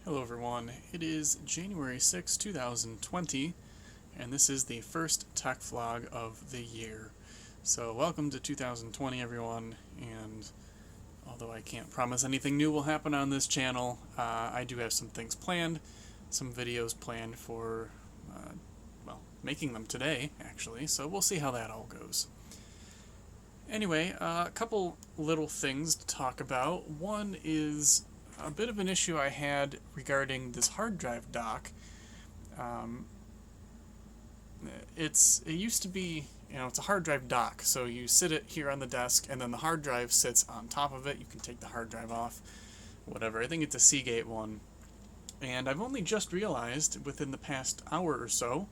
Hello everyone, it is January 6, 2020, and this is the first tech vlog of the year. So welcome to 2020 everyone, and although I can't promise anything new will happen on this channel, I do have some things planned, some videos planned for, making them today actually, so we'll see how that all goes. Anyway, a couple little things to talk about. One is a bit of an issue I had regarding this hard drive dock. It used to be, it's a hard drive dock, so you sit it here on the desk and then the hard drive sits on top of it. You can take the hard drive off, whatever. I think it's a Seagate one. And I've only just realized within the past hour or so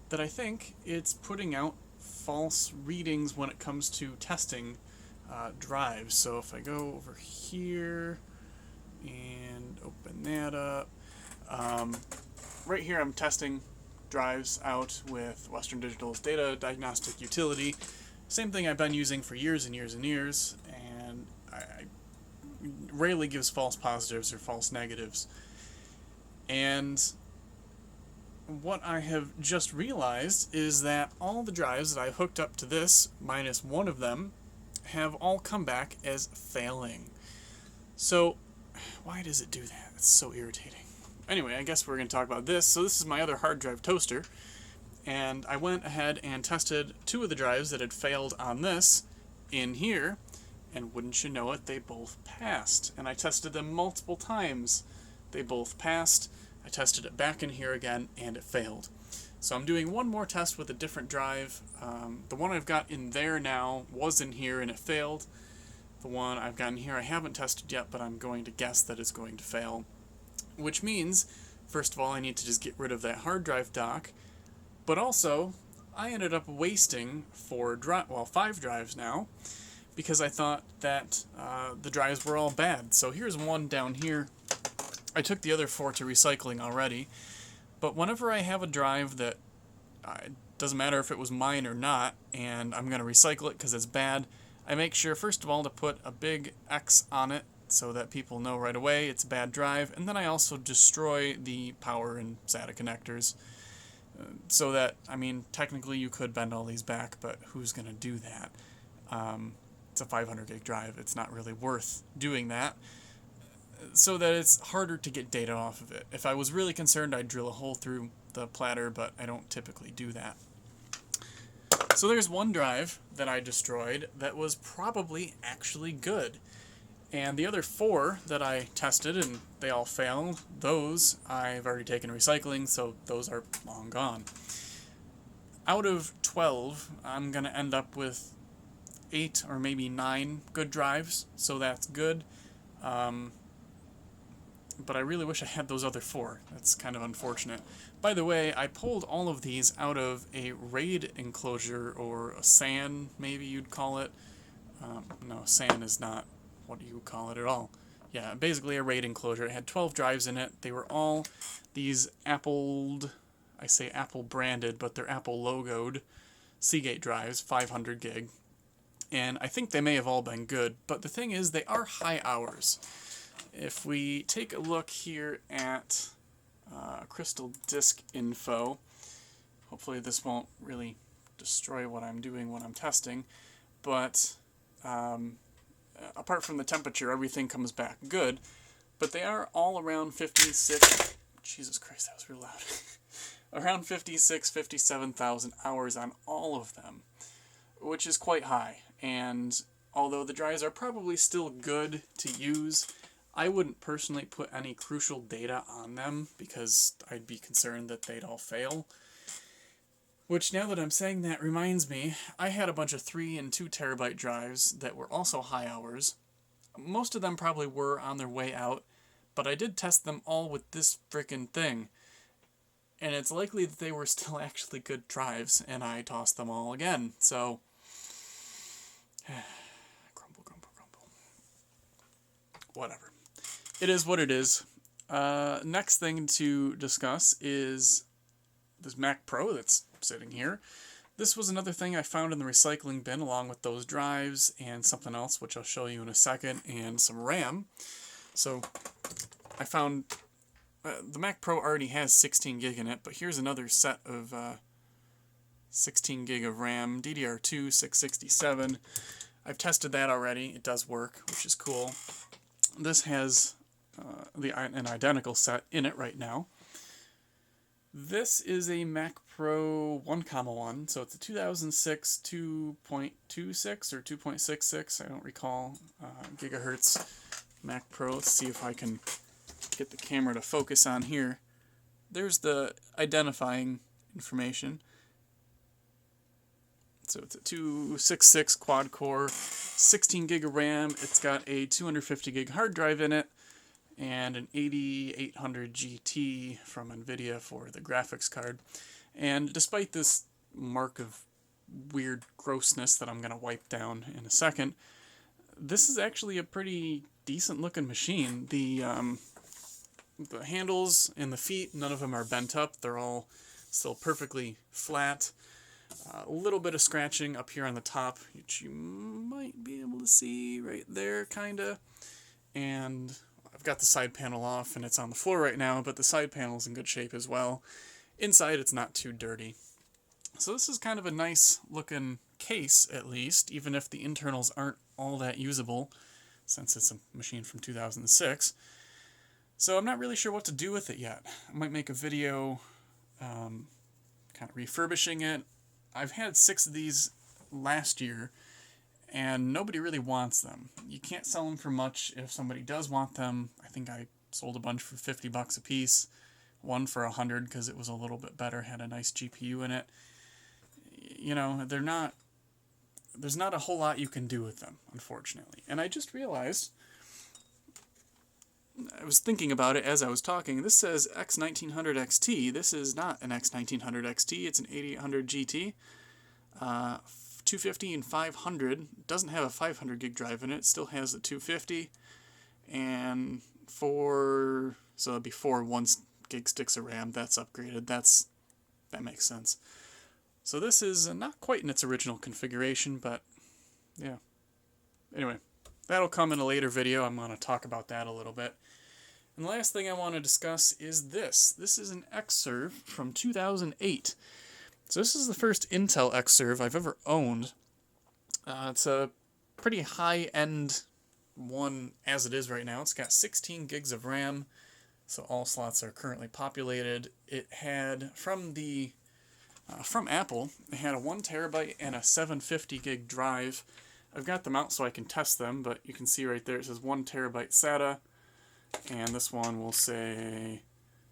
that I think it's putting out false readings when it comes to testing drives. So if I go over here and open that up, right here I'm testing drives out with Western Digital's data diagnostic utility. Same thing I've been using for years and years and years, and I rarely gives false positives or false negatives. And what I have just realized is that all the drives that I hooked up to this, minus one of them, have all come back as failing. So why does it do that? It's so irritating. Anyway, I guess we're going to talk about this. So this is my other hard drive toaster, and I went ahead and tested two of the drives that had failed on this in here, and wouldn't you know it, they both passed. And I tested them multiple times. They both passed. I tested it back in here again, and it failed. So I'm doing one more test with a different drive. The one I've got in there now was in here, and it failed. The one I've got in here I haven't tested yet, but I'm going to guess that it's going to fail. Which means, first of all, I need to just get rid of that hard drive dock. But also, I ended up wasting 5 drives now, because I thought that the drives were all bad. So here's one down here. I took the other 4 to recycling already, but whenever I have a drive that doesn't matter if it was mine or not, and I'm going to recycle it because it's bad, I make sure, first of all, to put a big X on it so that people know right away it's a bad drive, and then I also destroy the power and SATA connectors, so that, technically you could bend all these back, but who's going to do that? It's a 500 gig drive. It's not really worth doing that, so that it's harder to get data off of it. If I was really concerned, I'd drill a hole through the platter, but I don't typically do that. So there's one drive that I destroyed that was probably actually good. And the other 4 that I tested and they all failed, those I've already taken recycling, so those are long gone. Out of 12, I'm going to end up with 8 or maybe 9 good drives, so that's good. But I really wish I had those other 4. That's kind of unfortunate. By the way, I pulled all of these out of a RAID enclosure, or a SAN, maybe you'd call it. No, SAN is not what you would call it at all. Yeah, basically a RAID enclosure. It had 12 drives in it. They were all these Apple branded, but they're Apple logoed Seagate drives, 500 gig. And I think they may have all been good, but the thing is, they are high hours. If we take a look here at Crystal Disk Info, hopefully this won't really destroy what I'm doing when I'm testing, but apart from the temperature, everything comes back good, but they are all around 56, Jesus Christ, that was real loud, around 56, 57,000 hours on all of them, which is quite high. And although the drives are probably still good to use, I wouldn't personally put any crucial data on them because I'd be concerned that they'd all fail. Which, now that I'm saying that, reminds me, I had a bunch of 3 and 2 terabyte drives that were also high hours. Most of them probably were on their way out, but I did test them all with this frickin' thing. And it's likely that they were still actually good drives, and I tossed them all again. So, grumble. Whatever. It is what it is. Next thing to discuss is this Mac Pro that's sitting here. This was another thing I found in the recycling bin along with those drives and something else, which I'll show you in a second, and some RAM. So I found the Mac Pro already has 16 gig in it, but here's another set of 16 gig of RAM, DDR2 667. I've tested that already. It does work, which is cool. This has an identical set in it right now. This is a Mac Pro 1,1, so it's a 2006 2.26 or 2.66, I don't recall, gigahertz Mac Pro. Let's see if I can get the camera to focus on here. There's the identifying information. So it's a 266 quad core, 16 gig of RAM. It's got a 250 gig hard drive in it, and an 8800 GT from NVIDIA for the graphics card. And despite this mark of weird grossness that I'm going to wipe down in a second, this is actually a pretty decent looking machine. The handles and the feet, none of them are bent up. They're all still perfectly flat. A little bit of scratching up here on the top, which you might be able to see right there, kind of. And I've got the side panel off, and it's on the floor right now, but the side panel's in good shape as well. Inside, it's not too dirty. So this is kind of a nice looking case, at least, even if the internals aren't all that usable, since it's a machine from 2006. So I'm not really sure what to do with it yet. I might make a video kind of refurbishing it. I've had 6 of these last year, and nobody really wants them. You can't sell them for much. If somebody does want them, I think I sold a bunch for $50 a piece. One for $100 because it was a little bit better, had a nice GPU in it. You know, there's not a whole lot you can do with them, unfortunately. And I just realized, I was thinking about it as I was talking, this says X1900 XT. This is not an X1900 XT, it's an 8800 GT. 250 and 500, doesn't have a 500 gig drive in it, it still has the 250, and so that'd be 4 1 gig sticks of RAM. That's upgraded. That makes sense. So this is not quite in its original configuration, but yeah. Anyway, that'll come in a later video. I'm going to talk about that a little bit. And the last thing I want to discuss is this. This is an XServe from 2008. So this is the first Intel XServe I've ever owned. It's a pretty high-end one as it is right now. It's got 16 gigs of RAM, so all slots are currently populated. It had, from Apple, it had a 1 terabyte and a 750 gig drive. I've got them out so I can test them, but you can see right there it says 1 terabyte SATA, and this one will say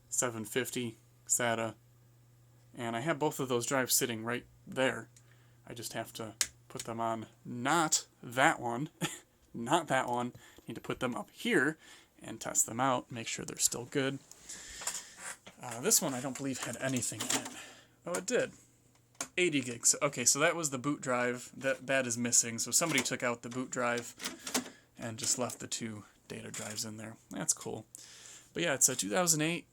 750 SATA. And I have both of those drives sitting right there. I just have to put them on, not that one, not that one. Need to put them up here and test them out, make sure they're still good. This one I don't believe had anything in it. Oh, it did. 80 gigs. Okay, so that was the boot drive. That is missing. So somebody took out the boot drive and just left the 2 data drives in there. That's cool. But yeah, it's a 2008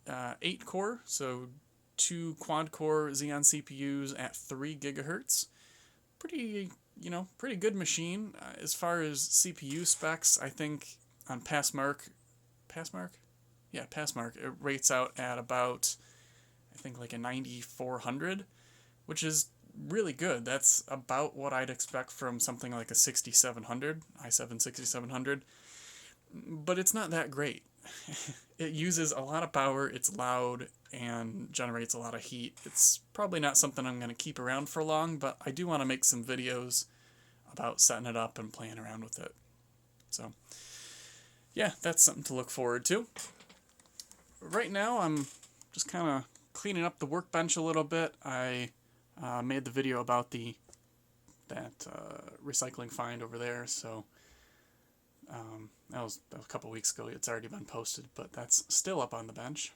8-core, so 2 quad-core Xeon CPUs at 3 gigahertz. Pretty good machine. As far as CPU specs, I think on Passmark, it rates out at about, I think, like a 9400, which is really good. That's about what I'd expect from something like a 6700, i7 6700, but it's not that great. It uses a lot of power, it's loud, and generates a lot of heat. It's probably not something I'm going to keep around for long, but I do want to make some videos about setting it up and playing around with it. So, yeah, that's something to look forward to. Right now, I'm just kind of cleaning up the workbench a little bit. I made the video about that recycling find over there, so that was a couple weeks ago. It's already been posted, but that's still up on the bench.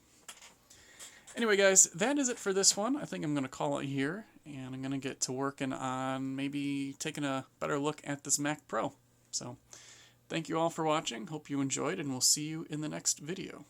Anyway, guys, that is it for this one. I think I'm going to call it here, and I'm going to get to working on maybe taking a better look at this Mac Pro. So, thank you all for watching. Hope you enjoyed, and we'll see you in the next video.